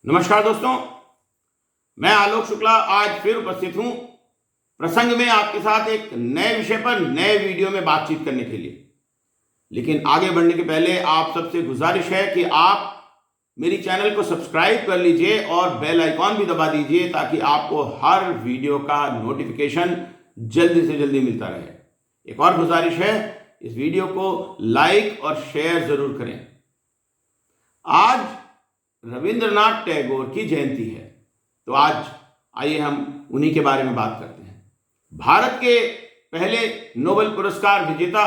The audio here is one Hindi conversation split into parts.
नमस्कार दोस्तों, मैं आलोक शुक्ला आज फिर उपस्थित हूं प्रसंग में आपके साथ एक नए विषय पर नए वीडियो में बातचीत करने के लिए। लेकिन आगे बढ़ने के पहले आप सबसे गुजारिश है कि आप मेरी चैनल को सब्सक्राइब कर लीजिए और बेल आइकॉन भी दबा दीजिए ताकि आपको हर वीडियो का नोटिफिकेशन जल्दी से जल्दी मिलता रहे। एक और गुजारिश है, इस वीडियो को लाइक और शेयर जरूर करें। आज रविंद्रनाथ टैगोर की जयंती है, तो आज आइए हम उन्हीं के बारे में बात करते हैं। भारत के पहले नोबेल पुरस्कार विजेता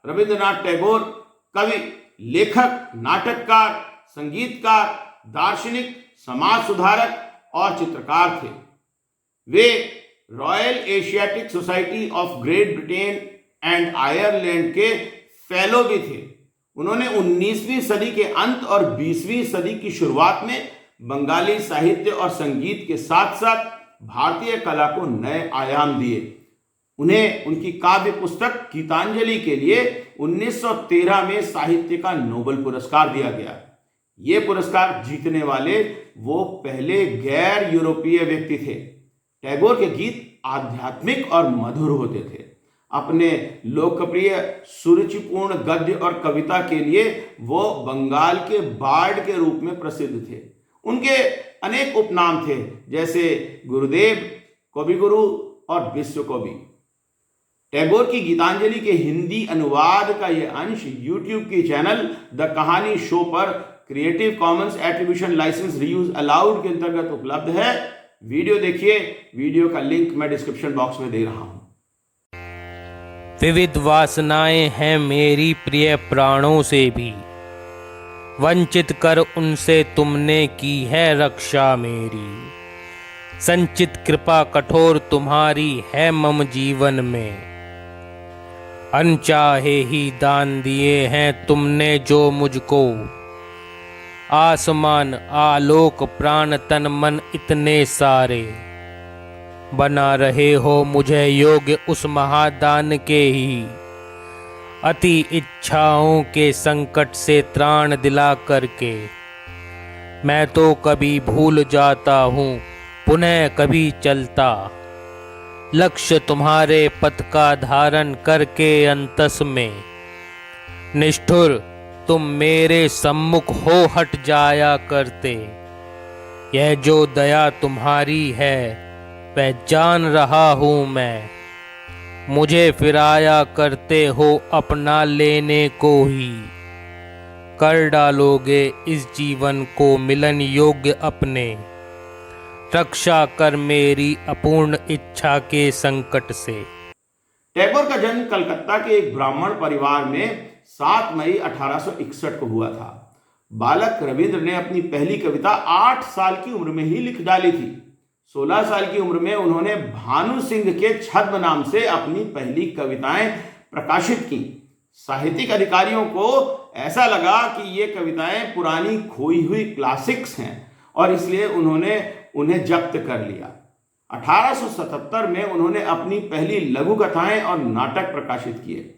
रविंद्रनाथ टैगोर कवि, लेखक, नाटककार, संगीतकार, दार्शनिक, समाज सुधारक और चित्रकार थे। वे Royal Asiatic Society of Great Britain and Ireland के फेलो भी थे। उन्होंने 19वीं सदी के अंत और 20वीं सदी की शुरुआत में बंगाली साहित्य और संगीत के साथ साथ भारतीय कला को नए आयाम दिए। उन्हें उनकी काव्य पुस्तक गीतांजलि के लिए 1913 में साहित्य का नोबेल पुरस्कार दिया गया। ये पुरस्कार जीतने वाले वो पहले गैर यूरोपीय व्यक्ति थे। टैगोर के गीत आध्यात्मिक और मधुर होते थे। अपने लोकप्रिय सुरुचिपूर्ण गद्य और कविता के लिए वो बंगाल के बार्ड के रूप में प्रसिद्ध थे। उनके अनेक उपनाम थे, जैसे गुरुदेव, कविगुरु और विश्वकवि। टैगोर की गीतांजलि के हिंदी अनुवाद का यह अंश यूट्यूब की चैनल द कहानी शो पर Creative Commons Attribution licence reuse allowed के अंतर्गत उपलब्ध है। वीडियो देखिए, वीडियो का लिंक मैं डिस्क्रिप्शन बॉक्स में दे रहा हूं। विविध वासनाएं हैं मेरी प्रिय प्राणों से भी, वंचित कर उनसे तुमने की है रक्षा मेरी। संचित कृपा कठोर तुम्हारी है मम जीवन में, अनचाहे ही दान दिए हैं तुमने जो मुझको। आसमान, आलोक, प्राण, तन, मन इतने सारे, बना रहे हो मुझे योग्य उस महादान के ही। अति इच्छाओं के संकट से त्राण दिला करके, मैं तो कभी भूल जाता हूँ पुनः कभी चलता। लक्ष्य तुम्हारे पथ का धारण करके अंतस में, निष्ठुर तुम मेरे सम्मुख हो हट जाया करते। यह जो दया तुम्हारी है पहचान रहा हूँ मैं, मुझे फिराया करते हो अपना लेने को ही। कर डालोगे इस जीवन को मिलन योग्य अपने, रक्षा कर मेरी अपूर्ण इच्छा के संकट से। टैगोर का जन्म कलकत्ता के एक ब्राह्मण परिवार में 7 मई 1861 को हुआ था। बालक रविंद्र ने अपनी पहली कविता 8 साल की उम्र में ही लिख डाली थी। 16 साल की उम्र में उन्होंने भानु सिंह के छद्म नाम से अपनी पहली कविताएं प्रकाशित की। साहित्यिक अधिकारियों को ऐसा लगा कि ये कविताएं पुरानी खोई हुई क्लासिक्स हैं और इसलिए उन्होंने उन्हें जब्त कर लिया। 1877 में उन्होंने अपनी पहली लघु कथाएं और नाटक प्रकाशित किए,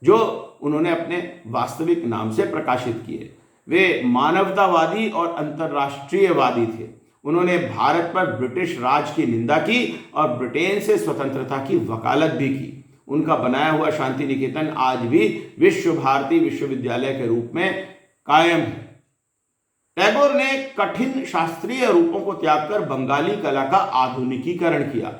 जो उन्होंने अपने वास्तविक नाम से प्रकाशित किए। वे मानवतावादी और अंतर्राष्ट्रीयवादी थे। उन्होंने भारत पर ब्रिटिश राज की निंदा की और ब्रिटेन से स्वतंत्रता की वकालत भी की। उनका बनाया हुआ शांति निकेतन आज भी विश्व भारती विश्वविद्यालय के रूप में कायम है। टैगोर ने कठिन शास्त्रीय रूपों को त्याग कर बंगाली कला का आधुनिकीकरण किया।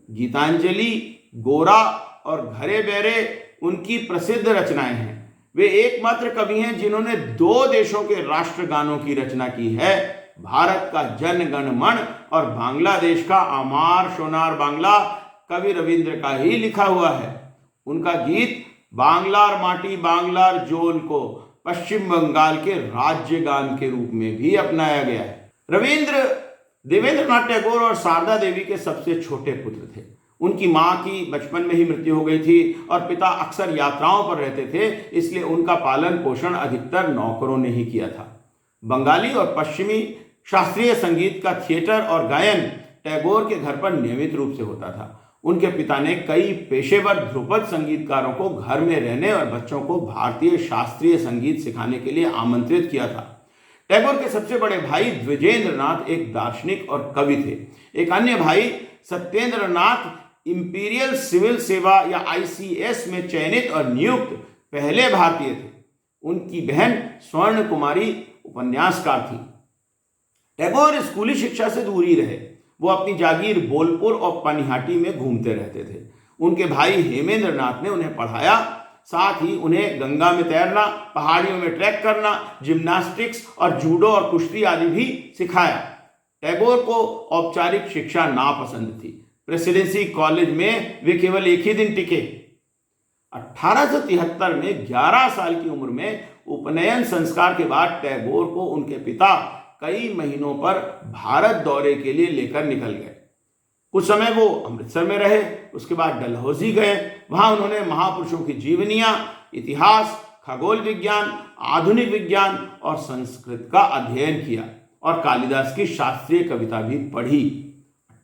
गीतांजलि, गोरा और घरे बेरे उनकी प्रसिद्ध रचनाएं हैं। वे एकमात्र कवि हैं जिन्होंने 2 देशों के राष्ट्रगानों की रचना की है, भारत का जन गण मन और बांग्लादेश का आमार सोनार बांग्ला कवि रविंद्र का ही लिखा हुआ है। उनका गीत बांग्लार माटी बांग्लार जोल को पश्चिम बंगाल के राज्य गान के रूप में भी अपनाया गया है। रविंद्र देवेंद्रनाथ टैगोर और शारदा देवी के सबसे छोटे पुत्र थे। उनकी मां की बचपन में ही मृत्यु हो गई थी और पिता अक्सर यात्राओं पर रहते थे, इसलिए उनका पालन पोषण अधिकतर नौकरों ने ही किया था। बंगाली और पश्चिमी शास्त्रीय संगीत का थिएटर और गायन टैगोर के घर पर नियमित रूप से होता था। उनके पिता ने कई पेशेवर ध्रुपद संगीतकारों को घर में रहने और बच्चों को भारतीय शास्त्रीय संगीत सिखाने के लिए आमंत्रित किया था। टैगोर के सबसे बड़े भाई द्विजेंद्र नाथ एक दार्शनिक और कवि थे। एक अन्य भाई सत्येंद्र नाथ इंपीरियल सिविल सेवा या ICS में चयनित और नियुक्त पहले भारतीय थे। उनकी बहन स्वर्ण कुमारी उपन्यासकार थी। टैगोर स्कूली शिक्षा से दूर ही रहे। वो अपनी जागीर बोलपुर और पनिहाटी में घूमते रहते थे। उनके भाई हेमेंद्र नाथ ने उन्हें पढ़ाया, साथ ही उन्हें गंगा में तैरना, पहाड़ियों में ट्रैक करना, जिम्नास्टिक्स और जूडो और कुश्ती आदि भी सिखाया। टैगोर को औपचारिक शिक्षा नापसंद थी। प्रेसिडेंसी कॉलेज में वे केवल एक ही दिन टिके। 1873 में 11 साल की उम्र में उपनयन संस्कार के बाद टैगोर को उनके पिता कई महीनों पर भारत दौरे के लिए लेकर निकल गए। कुछ समय वो अमृतसर में रहे, उसके बाद डलहौजी गए। वहां उन्होंने महापुरुषों की जीवनियां, इतिहास, खगोल विज्ञान, आधुनिक विज्ञान और संस्कृत का अध्ययन किया और कालिदास की शास्त्रीय कविता भी पढ़ी।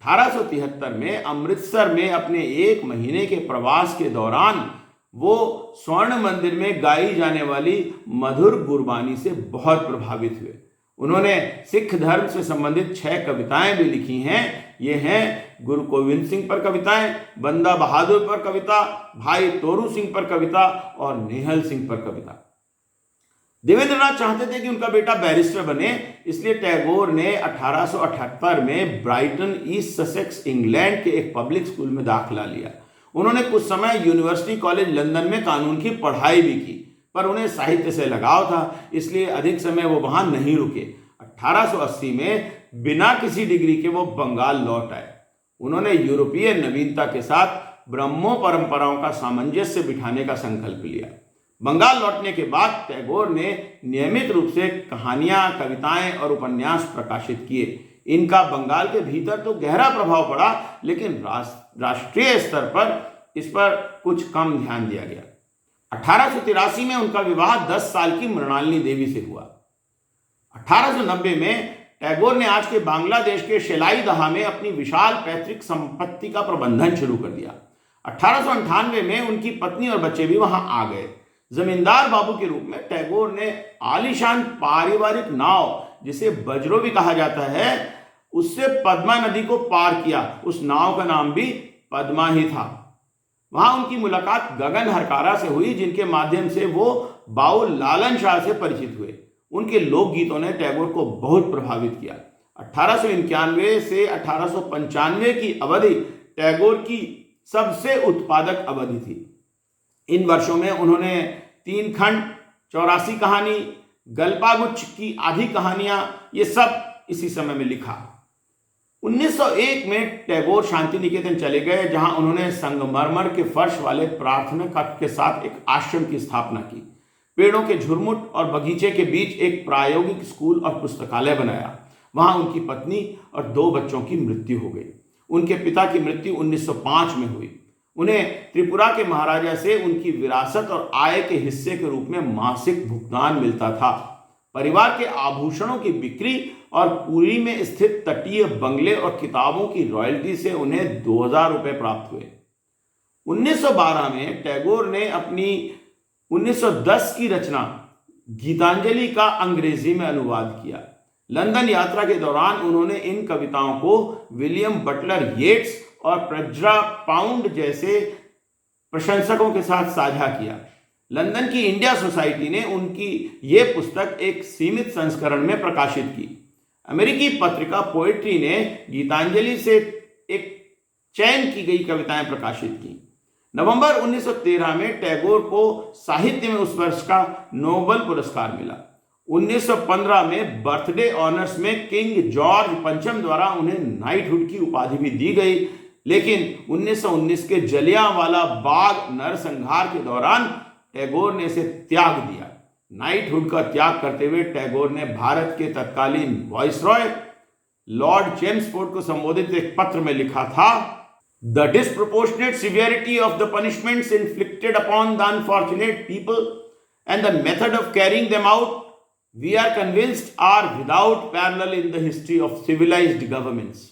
1873 में अमृतसर में अपने 1 महीने के प्रवास के दौरान वो स्वर्ण मंदिर में गाई जाने वाली मधुर गुरबानी से बहुत प्रभावित हुए। उन्होंने सिख धर्म से संबंधित 6 कविताएं भी लिखी हैं। ये हैं गुरु गोविंद सिंह पर कविताएं, बंदा बहादुर पर कविता, भाई तोरू सिंह पर कविता और नेहल सिंह पर कविता। देवेंद्रनाथ चाहते थे कि उनका बेटा बैरिस्टर बने, इसलिए टैगोर ने 1878 में ब्राइटन, ईस्ट ससेक्स, इंग्लैंड के एक पब्लिक स्कूल में दाखिला लिया। उन्होंने कुछ समय यूनिवर्सिटी कॉलेज लंदन में कानून की पढ़ाई भी की, पर उन्हें साहित्य से लगाव था, इसलिए अधिक समय वो वहां नहीं रुके। 1880 में बिना किसी डिग्री के वो बंगाल लौट आए। उन्होंने यूरोपीय नवीनता के साथ ब्रह्मो परंपराओं का सामंजस्य बिठाने का संकल्प लिया। बंगाल लौटने के बाद टैगोर ने नियमित रूप से कहानियां, कविताएं और उपन्यास प्रकाशित किए। इनका बंगाल के भीतर तो गहरा प्रभाव पड़ा, लेकिन राष्ट्रीय स्तर पर इस पर कुछ कम ध्यान दिया गया। 1883 में उनका विवाह 10 साल की मृणालिनी देवी से हुआ। 1890 में टैगोर ने आज के बांग्लादेश के शेलाईदह में अपनी विशाल पैतृक संपत्ति का प्रबंधन शुरू कर दिया। 1898 में उनकी पत्नी और बच्चे भी वहां आ गए। जमींदार बाबू के रूप में टैगोर ने आलीशान पारिवारिक नाव, जिसे बजरो भी कहा जाता है, उससे पद्मा नदी को पार किया। उस नाव का नाम भी पद्मा ही था। वहां उनकी मुलाकात गगन हरकारा से हुई, जिनके माध्यम से वो बाउल लालन शाह से परिचित हुए। उनके लोकगीतों ने टैगोर को बहुत प्रभावित किया। 1891 से 1895 की अवधि टैगोर की सबसे उत्पादक अवधि थी। इन वर्षों में उन्होंने 3 खंड, 84 कहानी, गल्पागुच्छ की आधी कहानियां, ये सब इसी समय में लिखा। 1901 में टैगोर शांति निकेतन चले गए, जहां उन्होंने संगमरमर के फर्श वाले प्रार्थना कक्ष के साथ एक आश्रम की स्थापना की। पेड़ों के झुरमुट और बगीचे के बीच एक प्रायोगिक स्कूल और पुस्तकालय बनाया। वहां उनकी पत्नी और 2 बच्चों की मृत्यु हो गई। उनके पिता की मृत्यु 1905 में हुई। उन्हें त्रिपुरा के महाराजा से उनकी विरासत और आय के हिस्से के रूप में मासिक भुगतान मिलता था। परिवार के आभूषणों की बिक्री और पुरी में स्थित तटीय बंगले और किताबों की रॉयल्टी से उन्हें 2000 रुपये प्राप्त हुए। 1912 में टैगोर ने अपनी 1910 की रचना गीतांजलि का अंग्रेजी में अनुवाद किया। लंदन यात्रा के दौरान उन्होंने इन कविताओं को विलियम बटलर येट्स और प्रज्रा पाउंड जैसे प्रशंसकों के साथ साझा किया। लंदन की इंडिया सोसाइटी ने उनकी ये पुस्तक एक सीमित संस्करण में प्रकाशित की। अमेरिकी पत्रिका पोएट्री ने गीतांजलि से एक चयन की गई कविताएं प्रकाशित की। नवंबर 1913 में टैगोर को साहित्य में उस वर्ष का नोबेल पुरस्कार मिला। 1915 में बर्थडे ऑनर्स में किंग जॉर्ज पंचम द्वारा उन्हें नाइटहुड की उपाधि भी दी गई, लेकिन 1919 के जलियांवाला बाग नरसंहार के दौरान टैगोर ने इसे त्याग दिया। नाइटहुड का त्याग करते हुए टैगोर ने भारत के तत्कालीन वाइसरॉय लॉर्ड चेम्सफोर्ड को संबोधित एक पत्र में लिखा था, the disproportionate severity of the punishments inflicted upon the unfortunate people and the method of carrying them out we are convinced are without parallel in the history of civilized governments.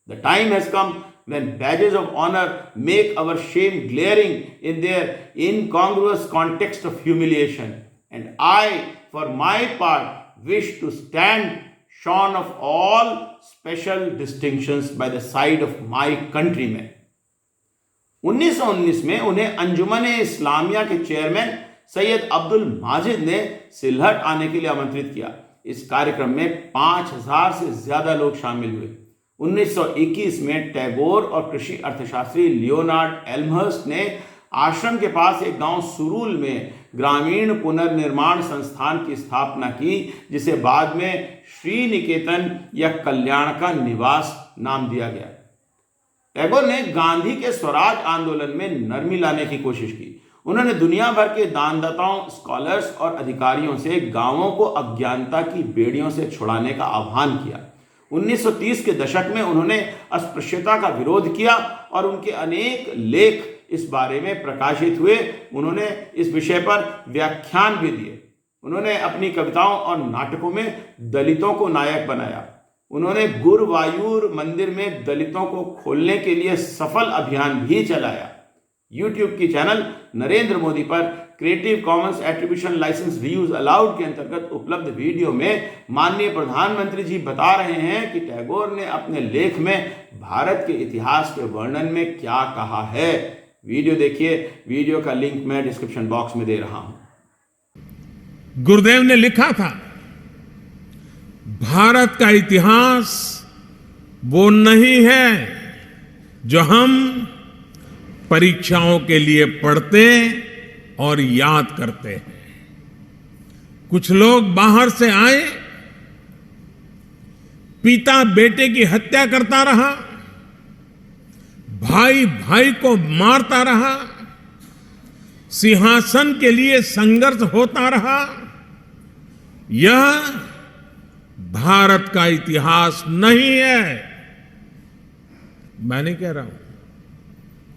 The time has come when badges of honor make our shame glaring in their incongruous context of humiliation. And I, for my part, wish to stand shorn of all special distinctions by the side of my countrymen. 1919 में उन्हें अंजुमन इस्लामिया के चेयरमैन सैयद अब्दुल माजिद ने सिलहट आने के लिए आमंत्रित किया। इस कार्यक्रम में 5000 से ज्यादा लोग शामिल हुए। 1921 में टैगोर और कृषि अर्थशास्त्री लियोनार्ड एल्महर्स्ट ने आश्रम के पास एक गांव सुरूल में ग्रामीण पुनर्निर्माण संस्थान की स्थापना की, जिसे बाद में श्री निकेतन या कल्याण का निवास नाम दिया गया। टैगोर ने गांधी के स्वराज आंदोलन में नरमी लाने की कोशिश की। उन्होंने दुनिया भर के दानदाताओं, स्कॉलर्स और अधिकारियों से गांवों को अज्ञानता की बेड़ियों से छुड़ाने का आह्वान किया। 1930 के दशक में उन्होंने अस्पृश्यता का विरोध किया और उनके अनेक लेख इस बारे में प्रकाशित हुए। उन्होंने इस विषय पर व्याख्यान भी दिए। उन्होंने अपनी कविताओं और नाटकों में दलितों को नायक बनाया। उन्होंने गुरुवायूर मंदिर में दलितों को खोलने के लिए सफल अभियान भी चलाया। यूट्यूब की चैनल नरेंद्र मोदी पर Creative Commons Attribution licence reuse allowed के अंतर्गत उपलब्ध वीडियो में माननीय प्रधानमंत्री जी बता रहे हैं कि टैगोर ने अपने लेख में भारत के इतिहास के वर्णन में क्या कहा है। वीडियो देखिए। वीडियो का लिंक मैं डिस्क्रिप्शन बॉक्स में दे रहा हूं। गुरुदेव ने लिखा था, भारत का इतिहास वो नहीं है जो हम परीक्षाओं के लिए पढ़ते और याद करते हैं। कुछ लोग बाहर से आए, पिता बेटे की हत्या करता रहा, भाई भाई को मारता रहा, सिंहासन के लिए संघर्ष होता रहा। यह भारत का इतिहास नहीं है। मैं नहीं कह रहा हूं,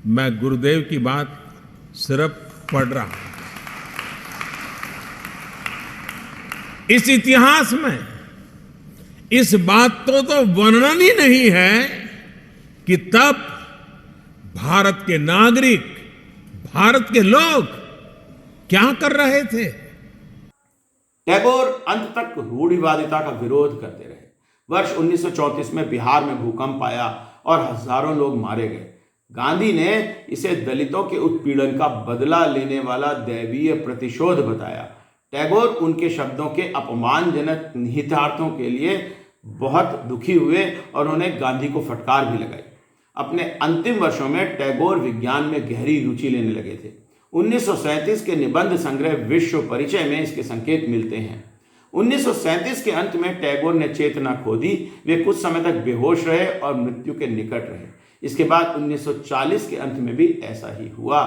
मैं गुरुदेव की बात सिर्फ पढ़ रहा हूं। इस इतिहास में इस बात तो वर्णन ही नहीं है कि तब भारत के नागरिक, भारत के लोग क्या कर रहे थे। टैगोर अंत तक रूढ़िवादिता का विरोध करते रहे। वर्ष 1934 में बिहार में भूकंप आया और हजारों लोग मारे गए। गांधी ने इसे दलितों के उत्पीड़न का बदला लेने वाला दैवीय प्रतिशोध बताया। टैगोर उनके शब्दों के अपमानजनक निहितार्थों के लिए बहुत दुखी हुए और उन्हें गांधी को फटकार भी लगाई। अपने अंतिम वर्षों में टैगोर विज्ञान में गहरी रुचि लेने लगे थे। 1937 के निबंध संग्रह विश्व परिचय में इसके संकेत मिलते हैं। 1937 के अंत में टैगोर ने चेतना खो दी। वे कुछ समय तक बेहोश रहे और मृत्यु के निकट रहे। इसके बाद 1940 के अंत में भी ऐसा ही हुआ।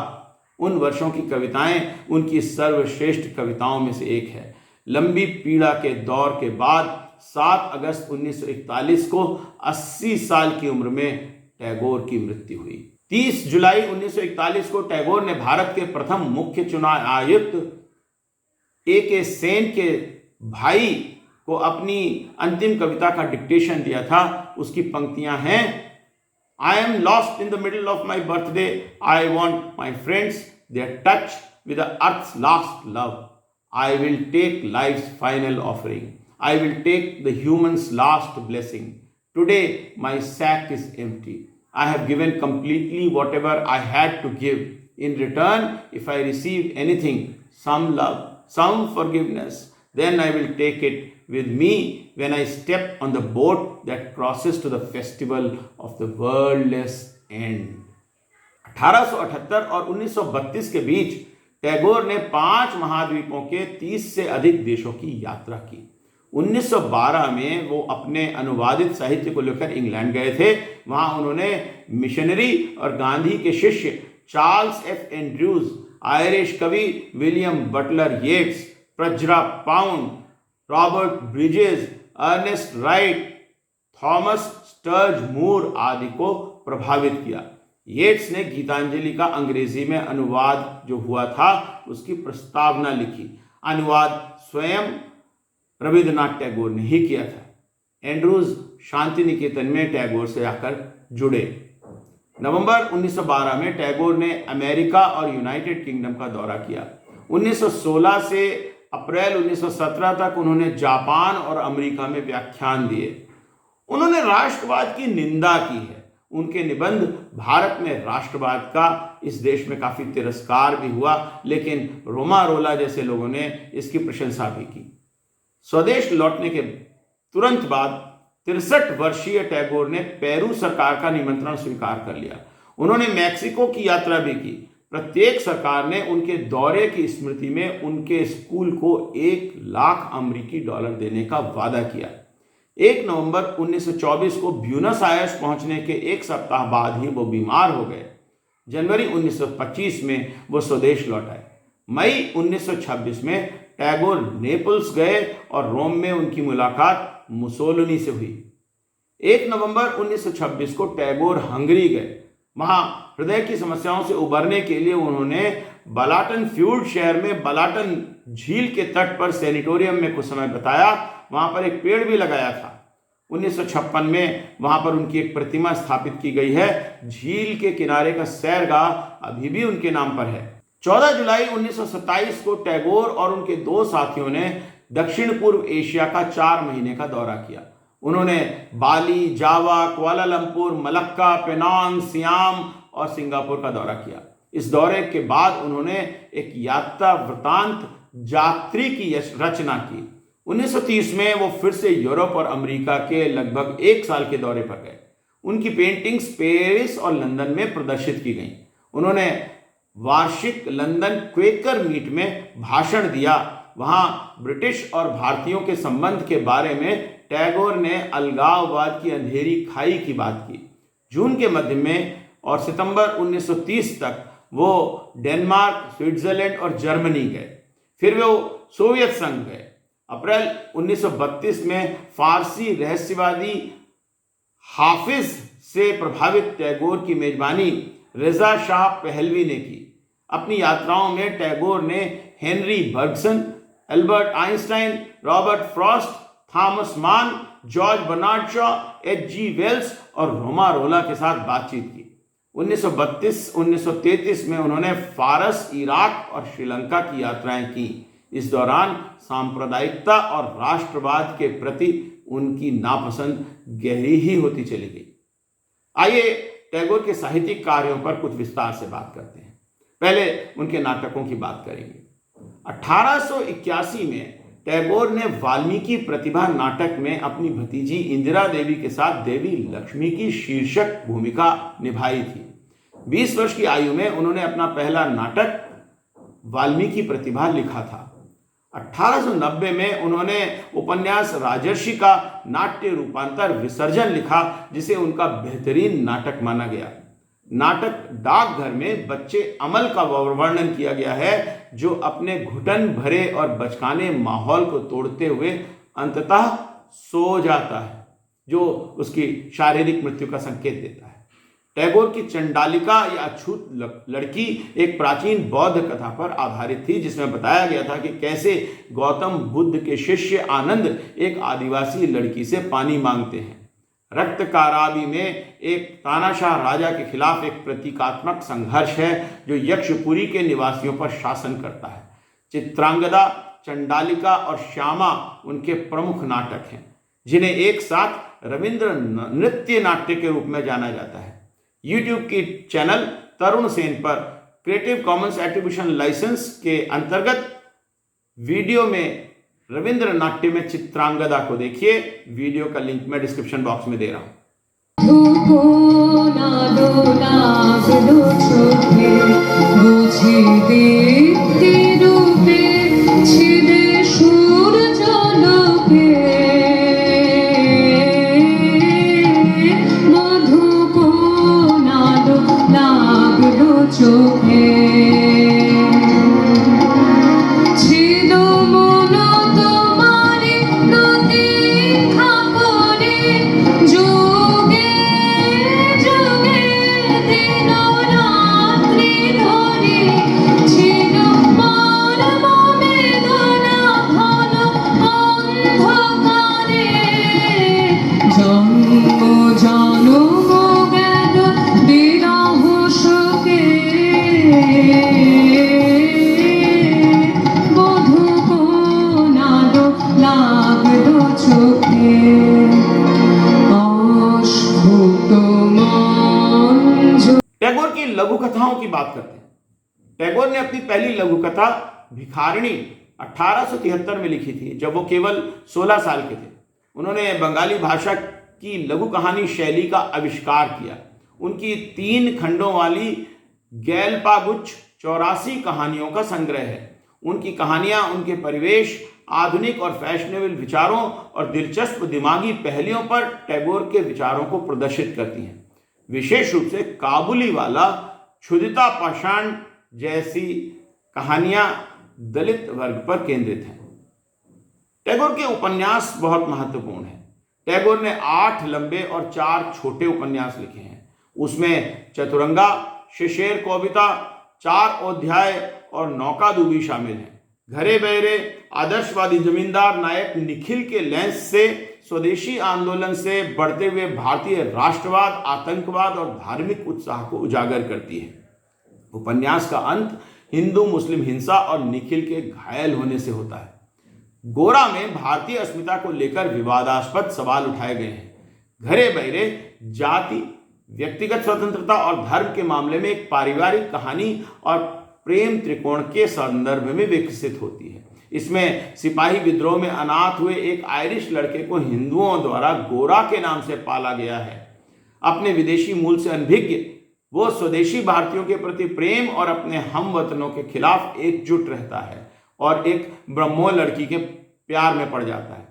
उन वर्षों की कविताएं उनकी सर्वश्रेष्ठ कविताओं में से एक है। लंबी पीड़ा के दौर के बाद 7 अगस्त 1941 को 80 साल की उम्र में टैगोर की मृत्यु हुई। 30 जुलाई 1941 को टैगोर ने भारत के प्रथम मुख्य चुनाव आयुक्त A.K. सेन के भाई को अपनी अंतिम कविता का डिक्टेशन दिया था। उसकी पंक्तियां हैं, I am lost in the middle of my birthday. I want my friends their touch with the earth's last love. I will take life's final offering. I will take the human's last blessing. Today my sack is empty. I have given completely whatever I had to give. In return, if I receive anything, some love, some forgiveness, then I will take it with me when I step on the boat that crosses to the festival of the worldless end. 1878 और 1932 के बीच टैगोर ने 5 महाद्वीपों के 30 से अधिक देशों की यात्रा की। 1912 में वो अपने अनुवादित साहित्य को लेकर इंग्लैंड गए थे। वहां उन्होंने मिशनरी और गांधी के शिष्य चार्ल्स एफ एंड्रूज, आयरिश कवि William Butler Yeats, Ezra Pound, Robert Bridges, Ernest Wright, Thomas Sturge Moore आदि को प्रभावित किया। येट्स ने गीतांजलि का अंग्रेजी में अनुवाद जो हुआ था उसकी प्रस्तावना लिखी। अनुवाद स्वयं रविन्द्रनाथ टैगोर ने ही किया था। एंड्रूज शांति निकेतन में टैगोर से आकर जुड़े। नवंबर 1912 में टैगोर ने अमेरिका और यूनाइटेड किंगडम का दौरा किया। 1916 से अप्रैल 1917 तक उन्होंने जापान और अमेरिका में व्याख्यान दिए। उन्होंने राष्ट्रवाद की निंदा की है। उनके निबंध भारत में राष्ट्रवाद का इस देश में काफी तिरस्कार भी हुआ, लेकिन रोमारोला जैसे लोगों ने इसकी प्रशंसा भी की। स्वदेश लौटने के तुरंत बाद 63 वर्षीय टैगोर ने पेरू सरकार का निमंत्रण स्वीकार कर लिया। उन्होंने मैक्सिको की यात्रा भी की। प्रत्येक सरकार ने उनके दौरे की स्मृति में उनके स्कूल को 1 लाख अमेरिकी डॉलर देने का वादा किया। 1 नवंबर 1924 को ब्यूनस आयर्स पहुंचने के 1 सप्ताह बाद ही वो बीमार हो गए। जनवरी 1925 में वो स्वदेश लौट आए। मई 1926 में टैगोर नेपल्स गए और रोम में उनकी मुलाकात मुसोलिनी से हुई। 1 नवंबर 1926 को टैगोर हंगरी गए। वहां हृदय की समस्याओं से उबरने के लिए उन्होंने बलाटन फ्यूर्ड शहर में बलाटन झील के तट पर सैनिटोरियम में कुछ समय बिताया। वहां पर एक पेड़ भी लगाया था। 1956 में वहां पर उनकी एक प्रतिमा स्थापित की गई है। झील के किनारे का सैरगाह अभी भी उनके नाम पर है। 14 जुलाई 1927 को टैगोर और उनके 2 साथियों ने दक्षिण पूर्व एशिया का 4 महीने का दौरा किया। उन्होंने बाली, जावा, कुआलालंपुर, मलक्का, पेनांग, सियाम और सिंगापुर का दौरा किया। इस दौरे के बाद उन्होंने एक यात्रा वृतांत यात्री की रचना की। 1930 में वो फिर से यूरोप और अमेरिका के लगभग 1 साल के दौरे पर गए। उनकी पेंटिंग्स पेरिस और लंदन में प्रदर्शित की गईं। उन्होंने वार्षिक लंदन क्वेकर मीट में भाषण दिया। वहां ब्रिटिश और भारतीयों के संबंध के बारे में टैगोर ने अलगाववाद की अंधेरी खाई की बात की। जून के मध्य में और सितंबर 1930 तक वो डेनमार्क, स्विट्जरलैंड और जर्मनी गए। फिर वो सोवियत संघ गए। अप्रैल 1932 में फारसी रहस्यवादी हाफिज से प्रभावित टैगोर की मेजबानी रजा शाह पहलवी ने की। अपनी यात्राओं में टैगोर ने Henri Bergson, Albert Einstein, Robert Frost, Thomas Mann, George Bernard Shaw, H.G. Wells और रोमारोला के साथ बातचीत की। 1932-1933 में उन्होंने फारस, इराक और श्रीलंका की यात्राएं की। इस दौरान सांप्रदायिकता और राष्ट्रवाद के प्रति उनकी नापसंद गहरी ही होती चली गई। आइए टैगोर के साहित्यिक कार्यों पर कुछ विस्तार से बात करते हैं। पहले उनके नाटकों की बात करेंगे। 1881 में टैगोर ने वाल्मीकि प्रतिभा नाटक में अपनी भतीजी इंदिरा देवी के साथ देवी लक्ष्मी की शीर्षक भूमिका निभाई थी। 20 वर्ष की आयु में उन्होंने अपना पहला नाटक वाल्मीकि प्रतिभा लिखा था। 1890 में उन्होंने उपन्यास राजर्षि का नाट्य रूपांतर विसर्जन लिखा, जिसे उनका बेहतरीन नाटक माना गया। नाटक डाकघर में बच्चे अमल का वर्णन किया गया है, जो अपने घुटन भरे और बचकाने माहौल को तोड़ते हुए अंततः सो जाता है, जो उसकी शारीरिक मृत्यु का संकेत देता है। टैगोर की चंडालिका या अछूत लड़की एक प्राचीन बौद्ध कथा पर आधारित थी, जिसमें बताया गया था कि कैसे गौतम बुद्ध के शिष्य आनंद एक आदिवासी लड़की से पानी मांगते हैं। रक्त काराबी में एक तानाशाह राजा के खिलाफ एक प्रतीकात्मक संघर्ष है, जो यक्षपुरी के निवासियों पर शासन करता है। चित्रांगदा, चंडालिका और श्यामा उनके प्रमुख नाटक हैं, जिन्हें एक साथ रविंद्र नृत्य नाट्य के रूप में जाना जाता है। यूट्यूब की चैनल तरुण सेन पर क्रिएटिव कॉमन्स एट्रीब्यूशन लाइसेंस के अंतर्गत वीडियो में रविंद्र नाट्य में चित्रांगदा को देखिए। वीडियो का लिंक मैं डिस्क्रिप्शन बॉक्स में दे रहा हूं। Mona कथाओं की बात करते हैं। टैगोर ने अपनी पहली लघु कथा भिखारिणी 1873 में लिखी थी, जब वो केवल 16 साल के थे। उन्होंने बंगाली भाषा की लघु कहानी शैली का आविष्कार किया। उनकी 3 खंडों वाली गैलपागुच्छ 84 कहानियों का संग्रह है। उनकी कहानियां उनके परिवेश, आधुनिक और फैशनेबल विचारों और दिलचस्प दिमागी पहलुओं पर टैगोर के विचारों को प्रदर्शित करती हैं। विशेष रूप से काबुली वाला, क्षुधिता पाषाण जैसी कहानियां दलित वर्ग पर केंद्रित हैं। टैगोर के उपन्यास बहुत महत्वपूर्ण हैं। टैगोर ने 8 लंबे और 4 छोटे उपन्यास लिखे हैं। उसमें चतुरंगा, शिशेर कविता, 4 अध्याय और नौकादूबी शामिल हैं। घरे बहरे, आदर्शवादी जमींदार नायक निखिल के लेंस से स्वदेशी आंदोलन से बढ़ते हुए भारतीय राष्ट्रवाद, आतंकवाद और धार्मिक उत्साह को उजागर करती है। उपन्यास का अंत हिंदू मुस्लिम हिंसा और निखिल के घायल होने से होता है। गोरा में भारतीय अस्मिता को लेकर विवादास्पद सवाल उठाए गए हैं। घरे बहरे जाति, व्यक्तिगत स्वतंत्रता और धर्म के मामले में एक पारिवारिक कहानी और प्रेम त्रिकोण के संदर्भ में विकसित होती है। इसमें सिपाही विद्रोह में अनाथ हुए एक आयरिश लड़के को हिंदुओं द्वारा गोरा के नाम से पाला गया है। अपने विदेशी मूल से अनभिज्ञ वो स्वदेशी भारतीयों के प्रति प्रेम और अपने हमवतनों के खिलाफ एकजुट रहता है और एक ब्रह्मो लड़की के प्यार में पड़ जाता है।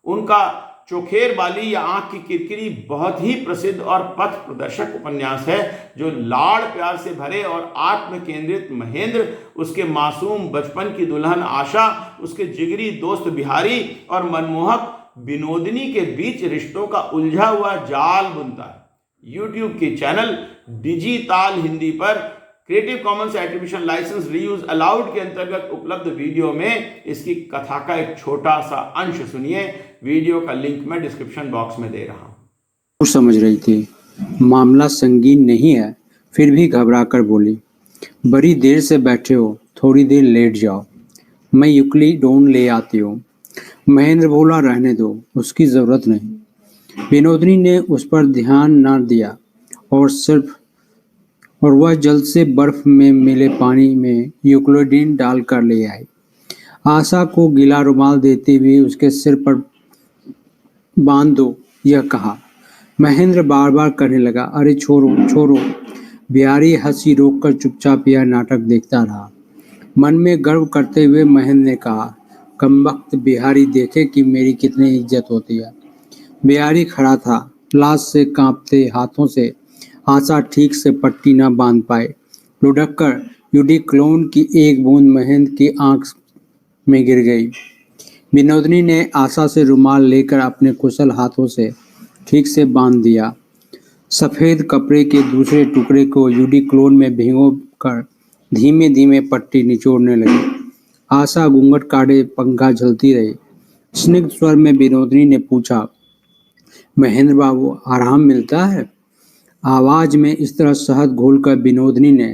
उनका चोखेर बाली या आंख की किरकिरी बहुत ही प्रसिद्ध और पथ प्रदर्शक उपन्यास है, जो लाड़ प्यार से भरे और आत्म केंद्रित महेंद्र, उसके मासूम बचपन की दुल्हन आशा, उसके जिगरी दोस्त बिहारी और मनमोहक विनोदिनी के बीच रिश्तों का उलझा हुआ जाल बुनता है। यूट्यूब के चैनल डिजिताल हिंदी पर Creative Commons Attribution licence reuse allowed के अंतर्गत उपलब्ध वीडियो में इसकी कथा का एक छोटा सा अंश सुनिए। वीडियो का लिंक मैं डिस्क्रिप्शन बॉक्स में दे रहा हूँ। समझ रही थी मामला संगीन नहीं है, फिर भी घबराकर बोली, बड़ी देर से बैठे हो, थोड़ी देर लेट जाओ, मैं यूक्लिडोन ले आती हूँ। महेंद्र बोला, रहने दो, उसकी जरूरत नहीं। विनोदिनी ने उस पर ध्यान न दिया और वह जल्द से बर्फ में मिले पानी में यूक्लिडोन डालकर ले आई। आशा को गीला रुमाल देते हुए उसके सिर पर बांध दो, यह कहा। महेंद्र बार बार कहने लगा, अरे छोड़ो छोड़ो। बिहारी हंसी रोककर चुपचाप यह नाटक देखता रहा। मन में गर्व करते हुए महेंद्र ने कहा, कमबख्त बिहारी देखे कि मेरी कितनी इज्जत होती है। बिहारी खड़ा था, लाश से कांपते हाथों से आशा ठीक से पट्टी न बांध पाए। लुढ़क कर यूडिक्लोन की एक बूंद महेंद्र की आंख में गिर गई। विनोदिनी ने आशा से रुमाल लेकर अपने कुशल हाथों से ठीक से बांध दिया। सफ़ेद कपड़े के दूसरे टुकड़े को यूडिक्लोन में भिगो कर धीमे धीमे पट्टी निचोड़ने लगी। आशा घूंघट काटे पंखा झलती रही। स्निग्ध स्वर में विनोदिनी ने पूछा, महेंद्र बाबू, आराम मिलता है? आवाज में इस तरह शहद घोलकर विनोदिनी ने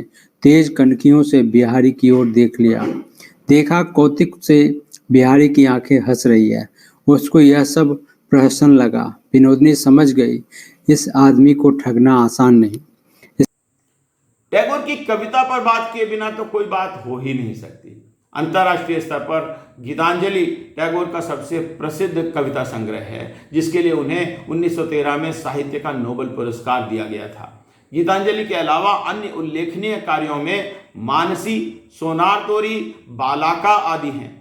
तेज कनखियों से बिहारी की ओर देख लिया। देखा कौतुक से बिहारी की आंखें हंस रही है। उसको यह सब प्रहसन लगा। विनोदिनी समझ गई, इस आदमी को ठगना आसान नहीं। टैगोर की कविता पर बात किए बिना तो कोई बात हो ही नहीं सकती। अंतर्राष्ट्रीय स्तर पर गीतांजलि टैगोर का सबसे प्रसिद्ध कविता संग्रह है, जिसके लिए उन्हें 1913 में साहित्य का नोबेल पुरस्कार दिया गया था। गीतांजलि के अलावा अन्य उल्लेखनीय कार्यों में मानसी, सोनार तोरी, बालाका आदि हैं।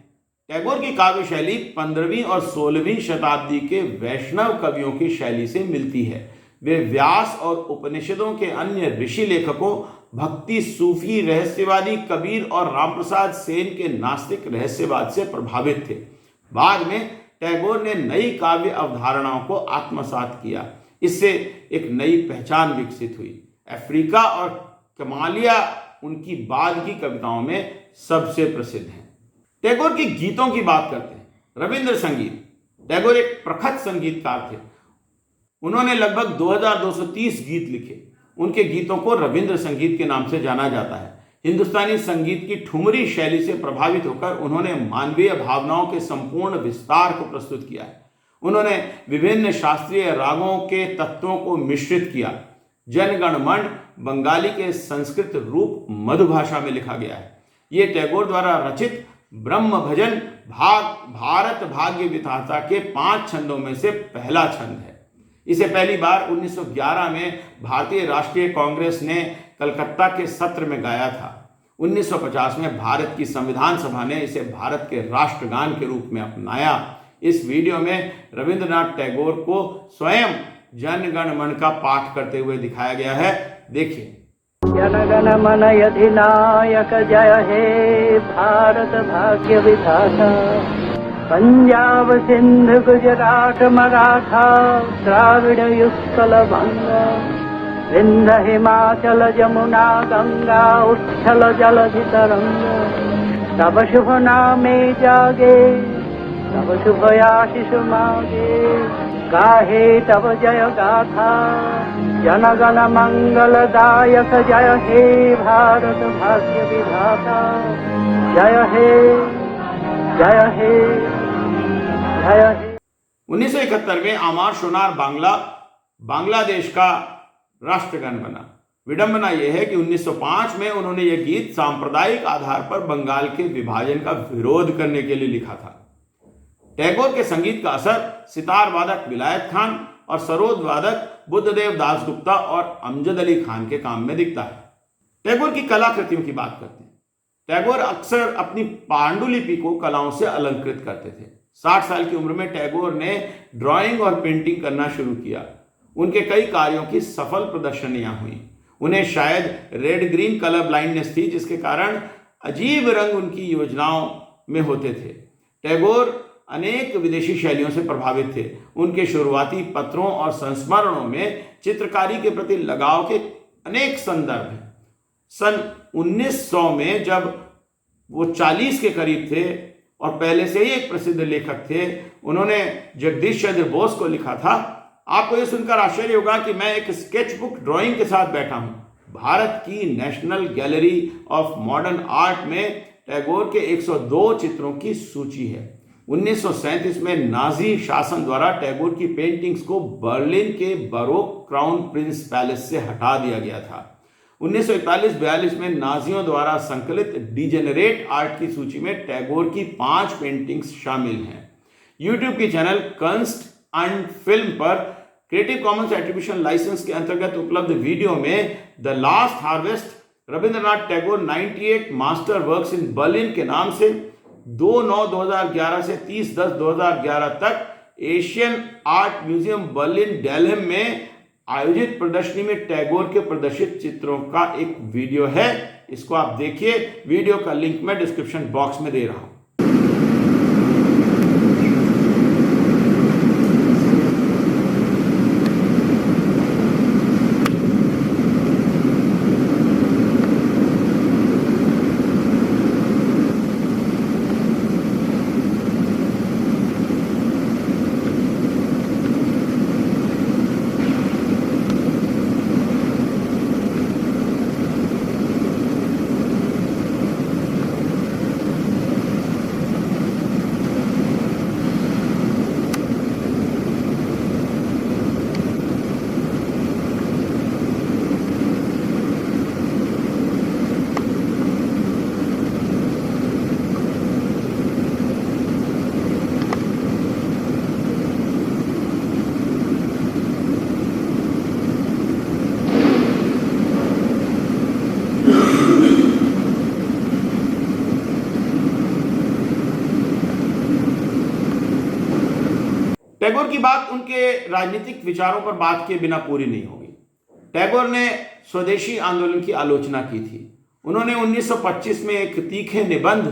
टैगोर की काव्य शैली 15वीं और 16वीं शताब्दी के वैष्णव कवियों की शैली से मिलती है। वे व्यास और उपनिषदों के अन्य ऋषि लेखकों, भक्ति, सूफी, रहस्यवादी कबीर और रामप्रसाद सेन के नास्तिक रहस्यवाद से प्रभावित थे। बाद में टैगोर ने नई काव्य अवधारणाओं को आत्मसात किया। इससे एक नई पहचान विकसित हुई। अफ्रीका और कमालिया उनकी बाद की कविताओं में सबसे प्रसिद्ध हैं। टैगोर के गीतों की बात करते हैं। रविंद्र संगीत। टैगोर एक प्रखट संगीतकार थे। उन्होंने लगभग 2230 गीत लिखे। उनके गीतों को रविंद्र संगीत के नाम से जाना जाता है। हिंदुस्तानी संगीत की ठुमरी शैली से प्रभावित होकर उन्होंने मानवीय भावनाओं के संपूर्ण विस्तार को प्रस्तुत किया है। उन्होंने विभिन्न शास्त्रीय रागों के तत्वों को मिश्रित किया, जनगण मन बंगाली के संस्कृत रूप मधु भाषा में लिखा गया है। ये टैगोर द्वारा रचित ब्रह्म भजन भारत भाग्य विधाता के 5 छंदों में से पहला छंद है। इसे पहली बार 1911 में भारतीय राष्ट्रीय कांग्रेस ने कलकत्ता के सत्र में गाया था। 1950 में भारत की संविधान सभा ने इसे भारत के राष्ट्रगान के रूप में अपनाया। इस वीडियो में रविंद्रनाथ टैगोर को स्वयं जनगण मन का पाठ करते हुए दिखाया गया है। देखिए। जनगण मन अधिनायक जय हे भारत भाग्य विधाता, पंजाब सिंध गुजरात मराठा द्राविड़ उत्कल बंगा, विंध्य हिमाचल जमुना गंगा उच्छल जलधि तरंगा, तब शुभ नामे जागे तब शुभ आशीष मागे, गाहे तब जय गाथा जनगण मंगलदायक जय हे भारत भाग्य विधाता, जय हे जय हे जय हे। 1971 में आमार सोनार बांग्लादेश का राष्ट्रगान बना। विडंबना यह है कि 1905 में उन्होंने यह गीत सांप्रदायिक आधार पर बंगाल के विभाजन का विरोध करने के लिए लिखा था। टैगोर के संगीत का असर सितार वादक विलायत खान और सरोद वादक बुद्धदेव दासगुप्ता और अमजद अली खान के काम में दिखता है। टैगोर की कलाकृतियों की बात करते हैं। टैगोर अक्सर अपनी पांडुलिपि को कलाओं से अलंकृत करते थे। 60 साल की उम्र में टैगोर ने ड्राइंग और पेंटिंग करना शुरू किया। उनके कई कार्यों की सफल प्रदर्शनियां हुई। उन्हें शायद रेड ग्रीन कलर ब्लाइंडनेस थी, जिसके कारण अजीब रंग उनकी योजनाओं में होते थे। टैगोर अनेक विदेशी शैलियों से प्रभावित थे। उनके शुरुआती पत्रों और संस्मरणों में चित्रकारी के प्रति लगाव के अनेक संदर्भ हैं। सन 1900 में जब वो 40 के करीब थे और पहले से ही एक प्रसिद्ध लेखक थे, उन्होंने जगदीश चंद्र बोस को लिखा था। आपको ये सुनकर आश्चर्य होगा कि मैं एक स्केच बुक ड्राइंग के साथ बैठा हूं। भारत की national gallery of modern art में टैगोर के 102 चित्रों की सूची है। 1937 में नाजी शासन द्वारा टैगोर की पेंटिंग्स को बर्लिन के बरोक क्राउन प्रिंस पैलेस से हटा दिया गया था। 1941-42 में नाजियों द्वारा संकलित डिजेनरेट आर्ट की सूची में टैगोर की 5 पेंटिंग्स शामिल हैं। यूट्यूब की चैनल कंस्ट एंड फिल्म पर क्रिएटिव कॉमन्स एट्रीब्यूशन लाइसेंस के अंतर्गत उपलब्ध वीडियो में the last harvest Rabindranath Tagore 98 master works in Berlin के नाम से 2/9/2011 से 30/10/2011 तक एशियन आर्ट म्यूजियम बर्लिन डेल्हेम में आयोजित प्रदर्शनी में टैगोर के प्रदर्शित चित्रों का एक वीडियो है। इसको आप देखिए। वीडियो का लिंक मैं डिस्क्रिप्शन बॉक्स में दे रहा हूं। टैगोर की बात उनके राजनीतिक विचारों पर बात किए बिना पूरी नहीं होगी। टैगोर ने स्वदेशी आंदोलन की आलोचना की थी। उन्होंने 1925 में एक तीखे निबंध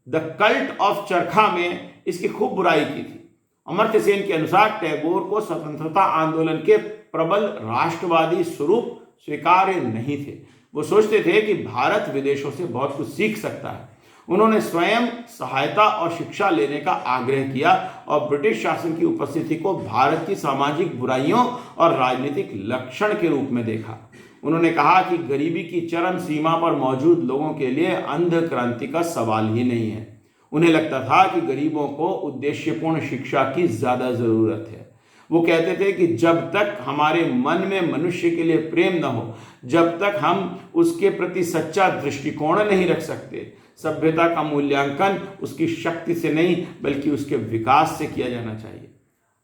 द कल्ट ऑफ चरखा में इसकी खूब बुराई की थी। अमर्त्य सेन के अनुसार टैगोर को स्वतंत्रता आंदोलन के प्रबल राष्ट्रवादी स्वरूप स्वीकार्य नहीं थे। वो सोचते थे कि भारत विदेशों से बहुत कुछ सीख सकता है। उन्होंने स्वयं सहायता और शिक्षा लेने का आग्रह किया और ब्रिटिश शासन की उपस्थिति को भारत की सामाजिक बुराइयों और राजनीतिक लक्षण के रूप में देखा। उन्होंने कहा कि गरीबी की चरम सीमा पर मौजूद लोगों के लिए अंध क्रांति का सवाल ही नहीं है। उन्हें लगता था कि गरीबों को उद्देश्यपूर्ण शिक्षा की ज़्यादा ज़रूरत है। वो कहते थे कि जब तक हमारे मन में मनुष्य के लिए प्रेम न हो, जब तक हम उसके प्रति सच्चा दृष्टिकोण नहीं रख सकते, सभ्यता का मूल्यांकन उसकी शक्ति से नहीं बल्कि उसके विकास से किया जाना चाहिए।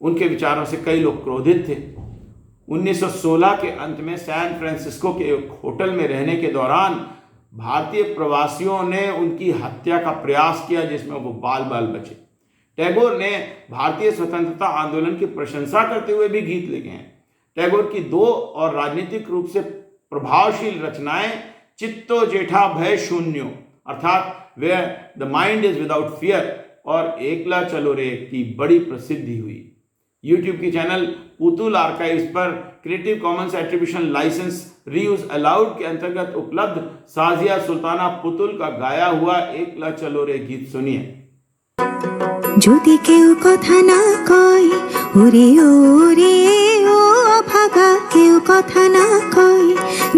उनके विचारों से कई लोग क्रोधित थे। 1916 के अंत में सैन फ्रांसिस्को के एक होटल में रहने के दौरान भारतीय प्रवासियों ने उनकी हत्या का प्रयास किया, जिसमें वो बाल बाल बचे। टैगोर ने भारतीय स्वतंत्रता आंदोलन की प्रशंसा करते हुए भी गीत लिखे हैं। टैगोर की दो और राजनीतिक रूप से प्रभावशील रचनाएं चित्तो जेठा भय शून्यो अर्थात where the mind is without fear और एकला चलो रे की बड़ी प्रसिद्धि हुई। यूट्यूब की चैनल पुतुल आर्काइव्स पर Creative Commons Attribution licence reuse allowed के अंतर्गत उपलब्ध साजिया सुल्ताना पुतुल का गाया हुआ एकला चलो रे गीत सुनिए। যদি কেউ কথা না কয় ওরে ওরে ও ভাগা কেউ কথা না কয়,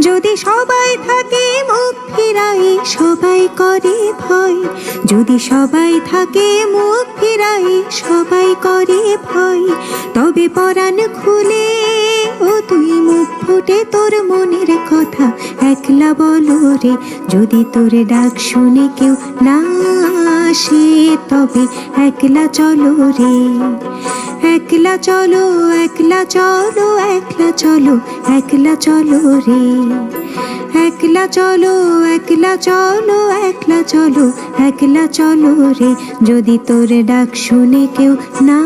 যদি সবাই থাকে মুখ ফিরাই সবাই করে ভয়, যদি সবাই থাকে মুখ ফিরাই সবাই করে ভয়, তবে পরাণ খুলে ও তুই মুখ ফুটে তোর মনের কথা একলা বলো রে, যদি তোর ডাক শুনে কেউ না আসে তবে একলা চলো রে, একলা চলো একলা চলো একলা চলো একলা চলো রে, একলা চলো একলা চলো একলা চলো একলা চলো রে, যদি তোর ডাক শুনে কেউ না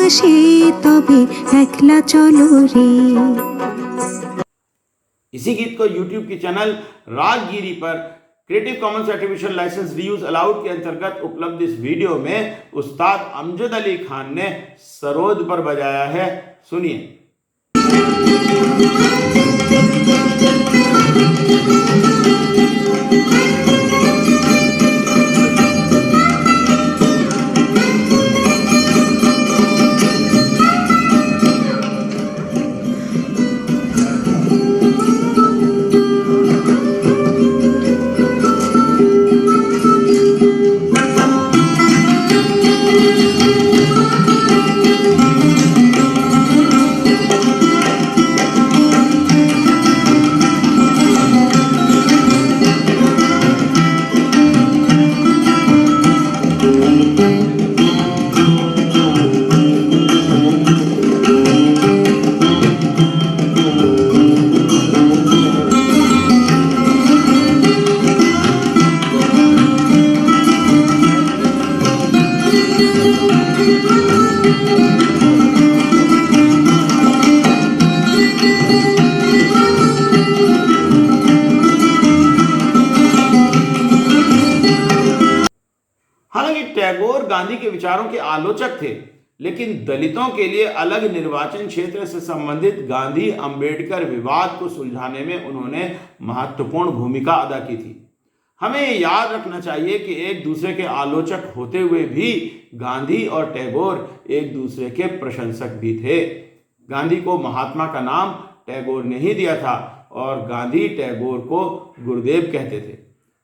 আসে তবে একলা চলো রে। इसी गीत को YouTube की चैनल राजगिरी पर Creative Commons Attribution licence reuse allowed के अंतर्गत उपलब्ध इस वीडियो में उस्ताद अमजद अली खान ने सरोद पर बजाया है, सुनिए। हालांकि टैगोर गांधी के विचारों के आलोचक थे, लेकिन दलितों के लिए अलग निर्वाचन क्षेत्र से संबंधित गांधी अंबेडकर विवाद को सुलझाने में उन्होंने महत्वपूर्ण भूमिका अदा की थी। हमें याद रखना चाहिए कि एक दूसरे के आलोचक होते हुए भी गांधी और टैगोर एक दूसरे के प्रशंसक भी थे। गांधी को महात्मा का नाम टैगोर ने ही दिया था और गांधी टैगोर को गुरुदेव कहते थे।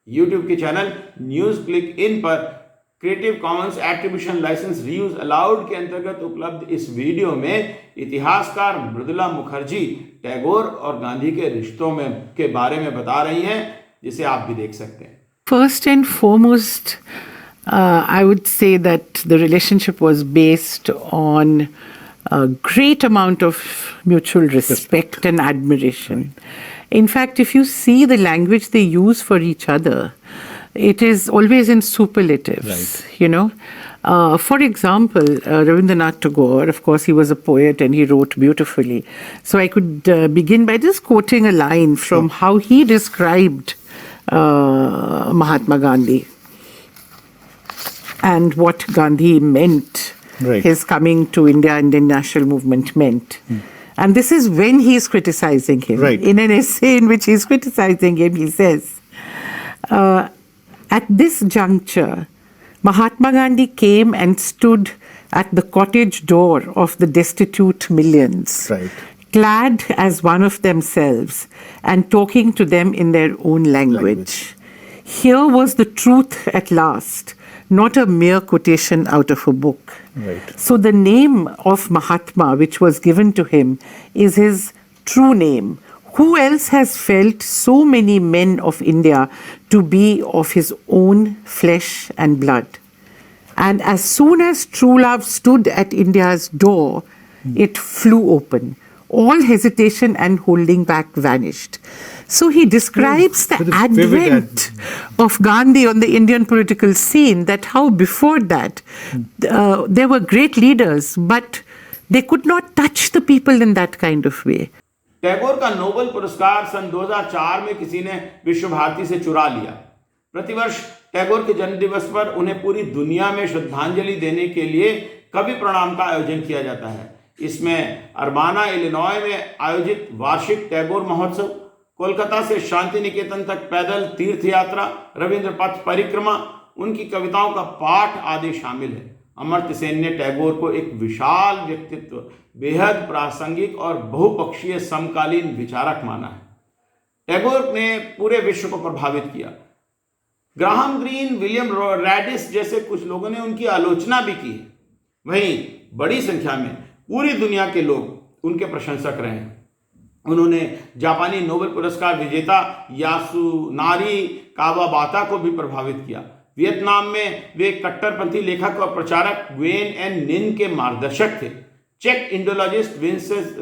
यूट्यूब के चैनल न्यूज क्लिक इन पर Creative Commons Attribution licence reuse allowed के अंतर्गत उपलब्ध इस वीडियो में इतिहासकार मृदुला मुखर्जी टैगोर और गांधी के रिश्तों में के बारे में बता रही हैं, जिसे आप भी देख सकते हैं। First and foremost, I would say that the relationship was based on a great amount of mutual respect and admiration. In fact, if you see the language they use for each other, it is always in superlatives, right. You know. For example, Rabindranath Tagore, of course, he was a poet and he wrote beautifully. So I could begin by just quoting a line from how he described Mahatma Gandhi and what Gandhi meant, right. His coming to India, Indian national movement meant. And this is when he is criticizing him. Right. In an essay in which he is criticizing him, he says, at this juncture, Mahatma Gandhi came and stood at the cottage door of the destitute millions, right. Clad as one of themselves and talking to them in their own language. Here was the truth at last, not a mere quotation out of a book. Right. So the name of Mahatma, which was given to him, is his true name. Who else has felt so many men of India to be of his own flesh and blood? And as soon as true love stood at India's door, it flew open. All hesitation and holding back vanished. So he describes the advent of Gandhi on the Indian political scene, that how before that there were great leaders, but they could not touch the people in that kind of way. Tagore का नोबेल पुरस्कार सन 2004 में किसी ने विश्व भारती से चुरा लिया। प्रतिवर्ष टैगोर के जन्मदिवस पर उन्हें पूरी दुनिया में श्रद्धांजलि देने के लिए कवि प्रणाम का आयोजन किया जाता है। इसमें अर्बाना इलिनॉय में आयोजित वार्षिक टैगोर महोत्सव, कोलकाता से शांति निकेतन तक पैदल तीर्थ यात्रा, रविंद्र पथ परिक्रमा, उनकी कविताओं का पाठ आदि शामिल है। अमर्त्य सेन ने टैगोर को एक विशाल व्यक्तित्व, बेहद प्रासंगिक और बहुपक्षीय समकालीन विचारक माना है। टैगोर ने पूरे विश्व को प्रभावित किया। ग्राहम ग्रीन, विलियम रैडिस जैसे कुछ लोगों ने उनकी आलोचना भी की है। वहीं बड़ी संख्या में पूरी दुनिया के लोग उनके प्रशंसक रहे हैं। उन्होंने जापानी नोबेल पुरस्कार विजेता यासुनारी कावाबाता को भी प्रभावित किया। वियतनाम में वे कट्टरपंथी लेखक और प्रचारक ग्वेन एन निन के मार्गदर्शक थे। चेक इंडोलॉजिस्ट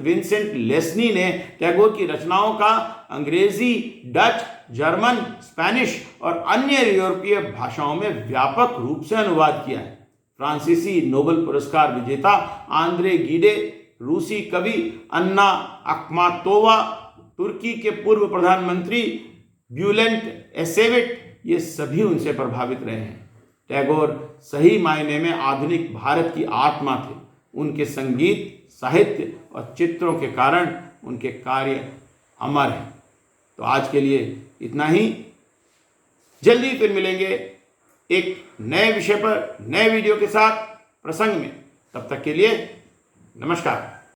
विंसेंट लेस्नी ने टैगोर की रचनाओं का अंग्रेजी, डच, जर्मन, स्पेनिश और अन्य यूरोपीय भाषाओं में व्यापक रूप से अनुवाद किया है। फ्रांसीसी नोबेल पुरस्कार विजेता आंद्रे गीडे, रूसी कवि अन्ना अखमातोवा, तुर्की के पूर्व प्रधानमंत्री ब्यूलेंट एसेविट, ये सभी उनसे प्रभावित रहे हैं। टैगोर सही मायने में आधुनिक भारत की आत्मा थे। उनके संगीत, साहित्य और चित्रों के कारण उनके कार्य अमर हैं। तो आज के लिए इतना ही। जल्दी फिर मिलेंगे एक नए विषय पर, नए वीडियो के साथ, प्रसंग में। तब तक के लिए नमस्कार।